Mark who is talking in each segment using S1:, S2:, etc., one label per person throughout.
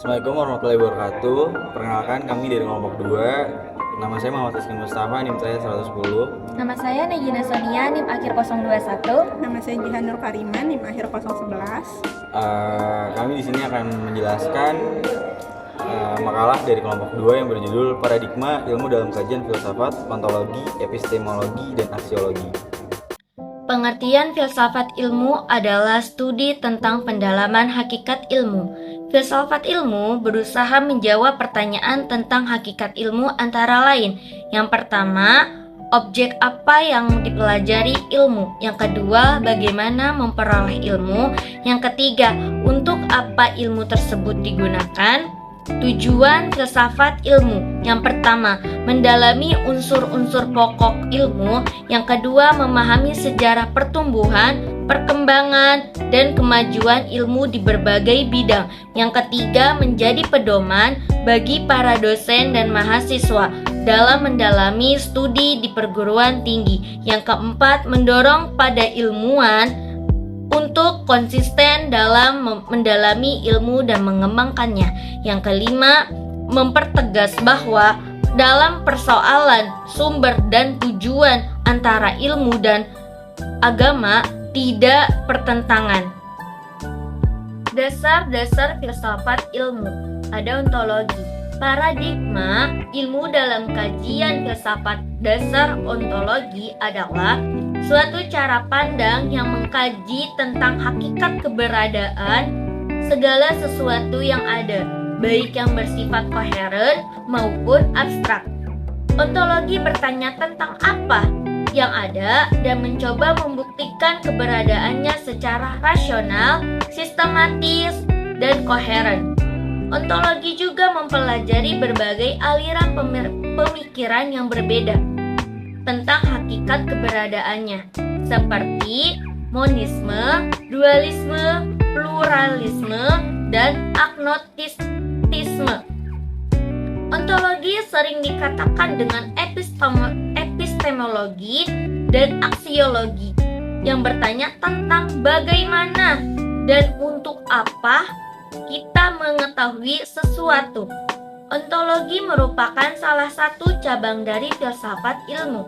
S1: Assalamualaikum warahmatullahi wabarakatuh. Perkenalkan, kami dari kelompok 2. Nama saya Muhammad Aslim Mustafa, NIM saya 110.
S2: Nama saya Negina Sonia, NIM akhir 021.
S3: Nama saya Jihan Nur Karima, NIM akhir 011.
S1: Kami di sini akan menjelaskan makalah dari kelompok 2 yang berjudul Paradigma Ilmu dalam Kajian Filsafat, Ontologi, Epistemologi, dan Aksiologi.
S2: Pengertian filsafat ilmu adalah studi tentang pendalaman hakikat ilmu. Filsafat ilmu berusaha menjawab pertanyaan tentang hakikat ilmu antara lain. Yang pertama, objek apa yang dipelajari ilmu. Yang kedua, bagaimana memperoleh ilmu. Yang ketiga, untuk apa ilmu tersebut digunakan. Tujuan filsafat ilmu. Yang pertama, mendalami unsur-unsur pokok ilmu. Yang kedua, memahami sejarah pertumbuhan, perkembangan, dan kemajuan ilmu di berbagai bidang. Yang ketiga, menjadi pedoman bagi para dosen dan mahasiswa dalam mendalami studi di perguruan tinggi. Yang keempat, mendorong pada ilmuwan untuk konsisten dalam mendalami ilmu dan mengembangkannya. Yang kelima, mempertegas bahwa dalam persoalan sumber dan tujuan antara ilmu dan agama tidak pertentangan. Dasar-dasar filsafat ilmu. Ada ontologi. Paradigma ilmu dalam kajian filsafat. Dasar ontologi adalah suatu cara pandang yang mengkaji tentang hakikat keberadaan segala sesuatu yang ada, baik yang bersifat koheren maupun abstrak. Ontologi bertanya tentang apa yang ada dan mencoba membuktikan keberadaannya secara rasional, sistematis, dan koheren. Ontologi juga mempelajari berbagai aliran pemikiran yang berbeda tentang hakikat keberadaannya, seperti monisme, dualisme, pluralisme, dan agnostisme. Ontologi sering dikatakan dengan epistemologi dan aksiologi yang bertanya tentang bagaimana dan untuk apa kita mengetahui sesuatu. Ontologi merupakan salah satu cabang dari filsafat ilmu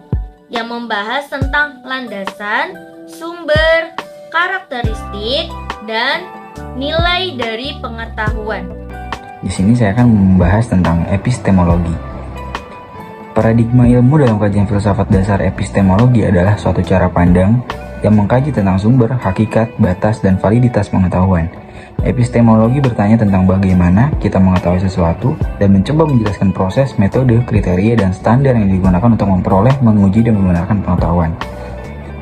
S2: yang membahas tentang landasan, sumber, karakteristik, dan nilai dari pengetahuan.
S4: Di sini saya akan membahas tentang epistemologi. Paradigma ilmu dalam kajian filsafat dasar epistemologi adalah suatu cara pandang yang mengkaji tentang sumber, hakikat, batas, dan validitas pengetahuan. Epistemologi bertanya tentang bagaimana kita mengetahui sesuatu dan mencoba menjelaskan proses, metode, kriteria, dan standar yang digunakan untuk memperoleh, menguji, dan membenarkan pengetahuan.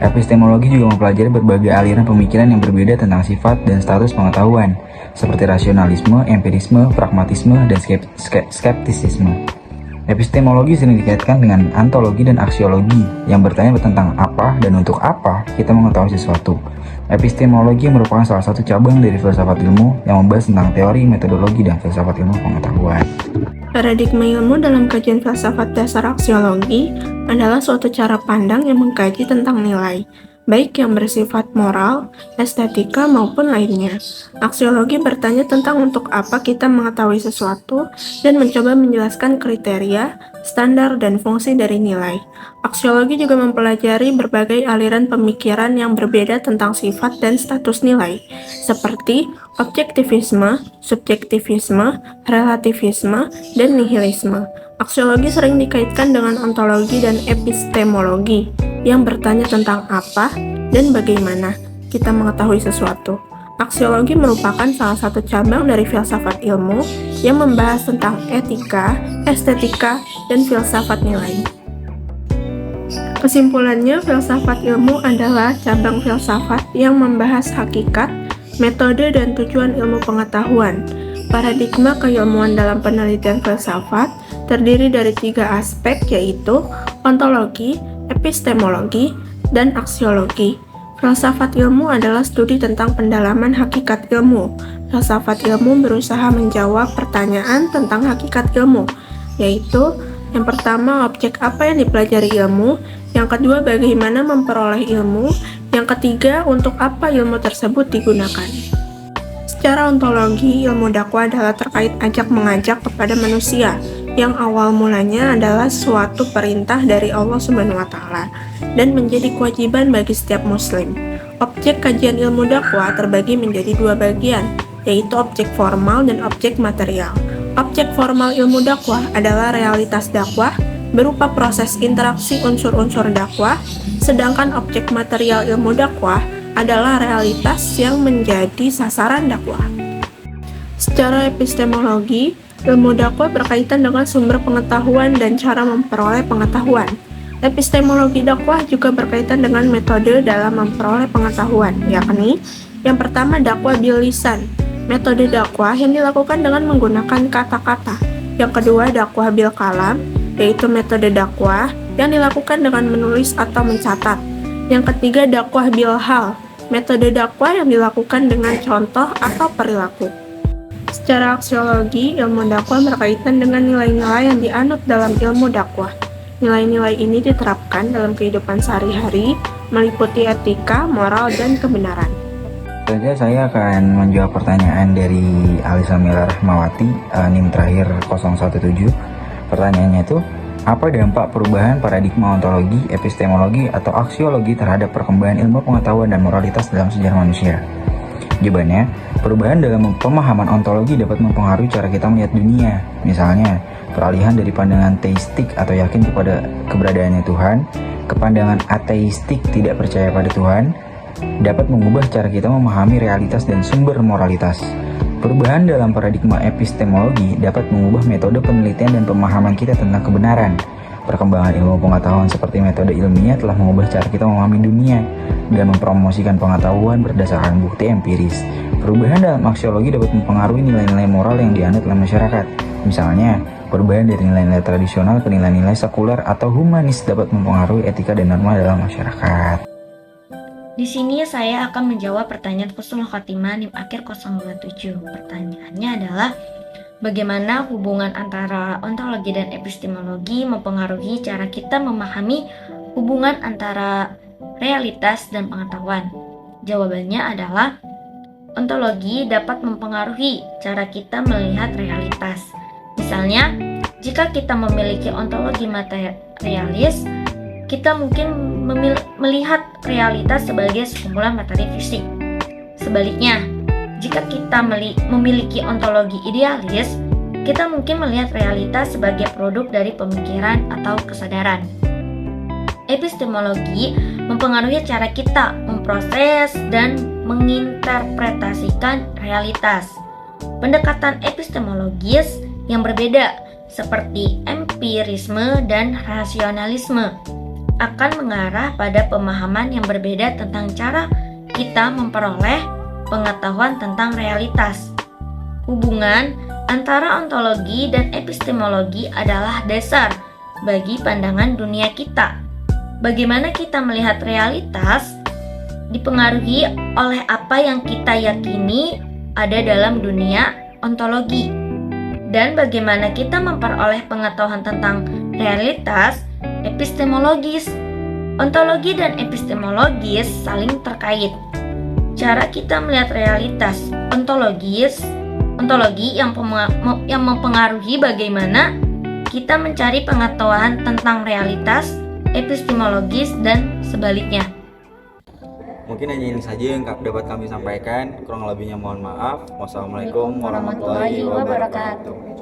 S4: Epistemologi juga mempelajari berbagai aliran pemikiran yang berbeda tentang sifat dan status pengetahuan, seperti rasionalisme, empirisme, pragmatisme, dan skeptisisme. Epistemologi sering dikaitkan dengan ontologi dan aksiologi yang bertanya tentang apa dan untuk apa kita mengetahui sesuatu. Epistemologi merupakan salah satu cabang dari filsafat ilmu yang membahas tentang teori, metodologi, dan filsafat ilmu pengetahuan.
S3: Paradigma ilmu dalam kajian filsafat dasar aksiologi adalah suatu cara pandang yang mengkaji tentang nilai, baik yang bersifat moral, estetika, maupun lainnya. Aksiologi bertanya tentang untuk apa kita mengetahui sesuatu dan mencoba menjelaskan kriteria, standar, dan fungsi dari nilai. Aksiologi juga mempelajari berbagai aliran pemikiran yang berbeda tentang sifat dan status nilai, seperti objektivisme, subjektivisme, relativisme, dan nihilisme. Aksiologi sering dikaitkan dengan ontologi dan epistemologi yang bertanya tentang apa dan bagaimana kita mengetahui sesuatu. Aksiologi merupakan salah satu cabang dari filsafat ilmu yang membahas tentang etika, estetika, dan filsafat nilai. Kesimpulannya, filsafat ilmu adalah cabang filsafat yang membahas hakikat, metode, dan tujuan ilmu pengetahuan. Paradigma keilmuan dalam penelitian filsafat terdiri dari 3 aspek, yaitu ontologi, epistemologi, dan aksiologi. Filsafat ilmu adalah studi tentang pendalaman hakikat ilmu. Filsafat ilmu berusaha menjawab pertanyaan tentang hakikat ilmu, yaitu yang pertama, objek apa yang dipelajari ilmu, yang kedua, bagaimana memperoleh ilmu, yang ketiga, untuk apa ilmu tersebut digunakan. Secara ontologi, ilmu dakwah adalah terkait ajak-mengajak kepada manusia, yang awal mulanya adalah suatu perintah dari Allah Subhanahu wa Ta'ala dan menjadi kewajiban bagi setiap muslim. Objek kajian ilmu dakwah terbagi menjadi dua bagian, yaitu objek formal dan objek material. Objek formal ilmu dakwah adalah realitas dakwah berupa proses interaksi unsur-unsur dakwah, sedangkan objek material ilmu dakwah adalah realitas yang menjadi sasaran dakwah. Secara epistemologi, ilmu dakwah berkaitan dengan sumber pengetahuan dan cara memperoleh pengetahuan. Epistemologi dakwah juga berkaitan dengan metode dalam memperoleh pengetahuan, yakni yang pertama dakwah bil lisan, metode dakwah yang dilakukan dengan menggunakan kata-kata. Yang kedua dakwah bil kalam, yaitu metode dakwah yang dilakukan dengan menulis atau mencatat. Yang ketiga dakwah bil hal, metode dakwah yang dilakukan dengan contoh atau perilaku. Secara aksiologi, ilmu dakwah berkaitan dengan nilai-nilai yang dianut dalam ilmu dakwah. Nilai-nilai ini diterapkan dalam kehidupan sehari-hari, meliputi etika, moral, dan kebenaran.
S4: Selanjutnya saya akan menjawab pertanyaan dari Alisa Mila Rahmawati, NIM terakhir 017. Pertanyaannya itu, apa dampak perubahan paradigma ontologi, epistemologi, atau aksiologi terhadap perkembangan ilmu pengetahuan dan moralitas dalam sejarah manusia? Jawabannya, perubahan dalam pemahaman ontologi dapat mempengaruhi cara kita melihat dunia. Misalnya, peralihan dari pandangan teistik atau yakin kepada keberadaannya Tuhan, ke pandangan ateistik tidak percaya pada Tuhan, dapat mengubah cara kita memahami realitas dan sumber moralitas. Perubahan dalam paradigma epistemologi dapat mengubah metode penelitian dan pemahaman kita tentang kebenaran. Perkembangan ilmu pengetahuan seperti metode ilmiah telah mengubah cara kita memahami dunia dan mempromosikan pengetahuan berdasarkan bukti empiris. Perubahan dalam aksiologi dapat mempengaruhi nilai-nilai moral yang dianut oleh masyarakat. Misalnya, perubahan dari nilai-nilai tradisional ke nilai-nilai sekuler atau humanis dapat mempengaruhi etika dan norma dalam masyarakat.
S2: Di sini saya akan menjawab pertanyaan Husnul Khotimah NIM akhir 027. Pertanyaannya adalah, bagaimana hubungan antara ontologi dan epistemologi mempengaruhi cara kita memahami hubungan antara realitas dan pengetahuan? Jawabannya adalah, ontologi dapat mempengaruhi cara kita melihat realitas. Misalnya, jika kita memiliki ontologi materialis, kita mungkin melihat realitas sebagai sekumpulan materi fisik. Sebaliknya, jika kita memiliki ontologi idealis, kita mungkin melihat realitas sebagai produk dari pemikiran atau kesadaran. Epistemologi mempengaruhi cara kita memproses dan menginterpretasikan realitas. Pendekatan epistemologis yang berbeda, seperti empirisme dan rasionalisme, akan mengarah pada pemahaman yang berbeda tentang cara kita memperoleh pengetahuan tentang realitas. Hubungan antara ontologi dan epistemologi adalah dasar bagi pandangan dunia kita. Bagaimana kita melihat realitas dipengaruhi oleh apa yang kita yakini ada dalam dunia ontologi. Dan bagaimana kita memperoleh pengetahuan tentang realitas epistemologis. Ontologi dan epistemologis saling terkait. Cara kita melihat realitas ontologi yang mempengaruhi bagaimana kita mencari pengetahuan tentang realitas epistemologis dan sebaliknya.
S1: Mungkin hanya ini saja yang dapat kami sampaikan. Kurang lebihnya mohon maaf. Wassalamualaikum warahmatullahi wabarakatuh.